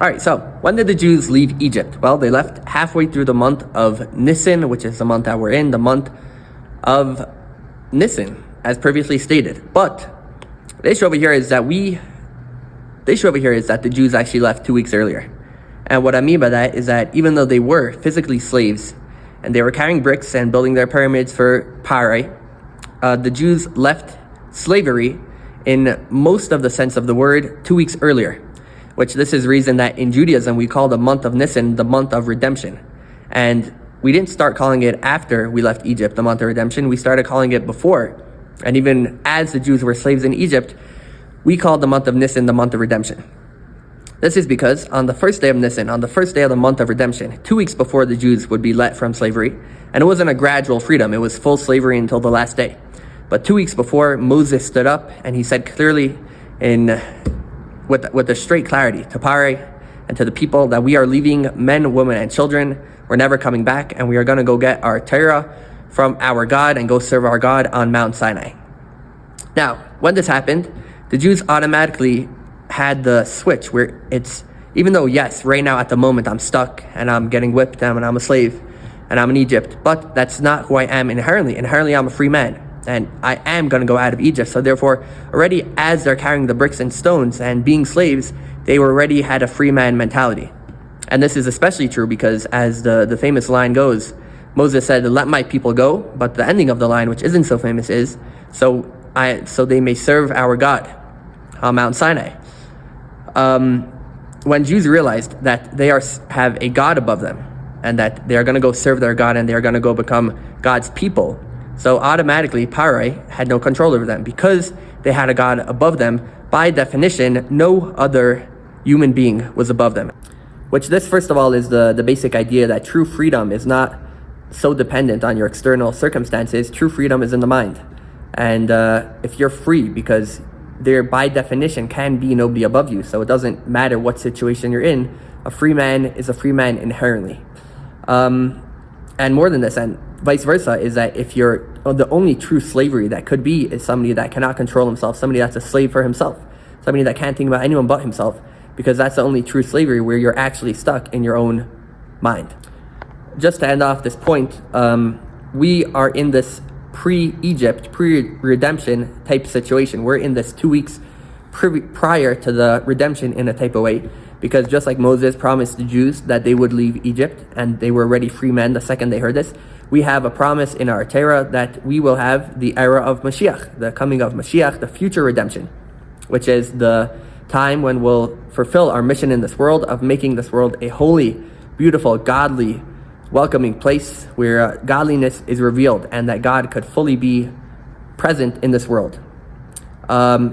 All right, so when did the Jews leave Egypt? Well, they left halfway through the month of Nisan, which is the month that we're in, the month of Nisan, as previously stated. But the issue over here is that the Jews actually left 2 weeks earlier. And what I mean by that is that even though they were physically slaves and they were carrying bricks and building their pyramids for Parai, the Jews left slavery in most of the sense of the word 2 weeks earlier, which this is the reason that in Judaism we call the month of Nisan the month of redemption. And we didn't start calling it after we left Egypt, the month of redemption. We started calling it before. And even as the Jews were slaves in Egypt, we called the month of Nisan the month of redemption. This is because on the first day of Nisan, on the first day of the month of redemption, 2 weeks before the Jews would be let from slavery, and it wasn't a gradual freedom, it was full slavery until the last day. But 2 weeks before, Moses stood up and he said clearly with a straight clarity to Parai and to the people that we are leaving men, women, and children. We're never coming back, and we are going to go get our Torah from our God and go serve our God on Mount Sinai. Now, when this happened, the Jews automatically had the switch where it's, even though, yes, right now at the moment I'm stuck and I'm getting whipped and I'm a slave and I'm in Egypt, but that's not who I am inherently. Inherently, I'm a free man and I am going to go out of Egypt. So therefore, already as they're carrying the bricks and stones and being slaves, they already had a free man mentality. And this is especially true because as the famous line goes, Moses said, "Let my people go," but the ending of the line, which isn't so famous, is, so they may serve our God on Mount Sinai. When Jews realized that they have a God above them and that they are going to go serve their God and they are going to go become God's people, so automatically Parai had no control over them because they had a God above them. By definition, no other human being was above them. Which this, first of all, is the basic idea that true freedom is not so dependent on your external circumstances. True freedom is in the mind. And if you're free, because there by definition can be nobody above you, so it doesn't matter what situation you're in, a free man is a free man inherently. And more than this, and vice versa, is that if you're the only true slavery that could be is somebody that cannot control himself, somebody that's a slave for himself, somebody that can't think about anyone but himself, because that's the only true slavery where you're actually stuck in your own mind. Just to end off this point, we are in this pre-Egypt, pre-redemption type situation. We're in this 2 weeks prior to the redemption in a type of way, because just like Moses promised the Jews that they would leave Egypt and they were already free men the second they heard this, we have a promise in our Torah that we will have the era of Mashiach, the coming of Mashiach, the future redemption, which is the time when we'll fulfill our mission in this world of making this world a holy, beautiful, godly, welcoming place where godliness is revealed and that God could fully be present in this world.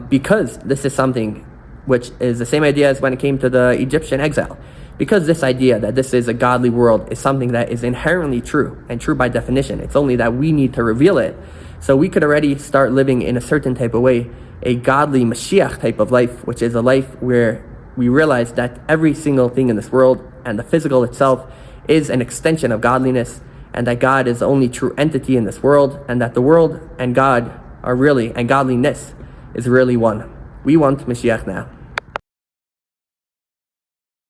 Because this is something which is the same idea as when it came to the Egyptian exile. Because this idea that this is a godly world is something that is inherently true and true by definition. It's only that we need to reveal it. So we could already start living in a certain type of way, a godly Mashiach type of life, which is a life where we realize that every single thing in this world and the physical itself is an extension of godliness, and that God is the only true entity in this world, and that the world and God are really, and godliness is really one. We want Mashiach now.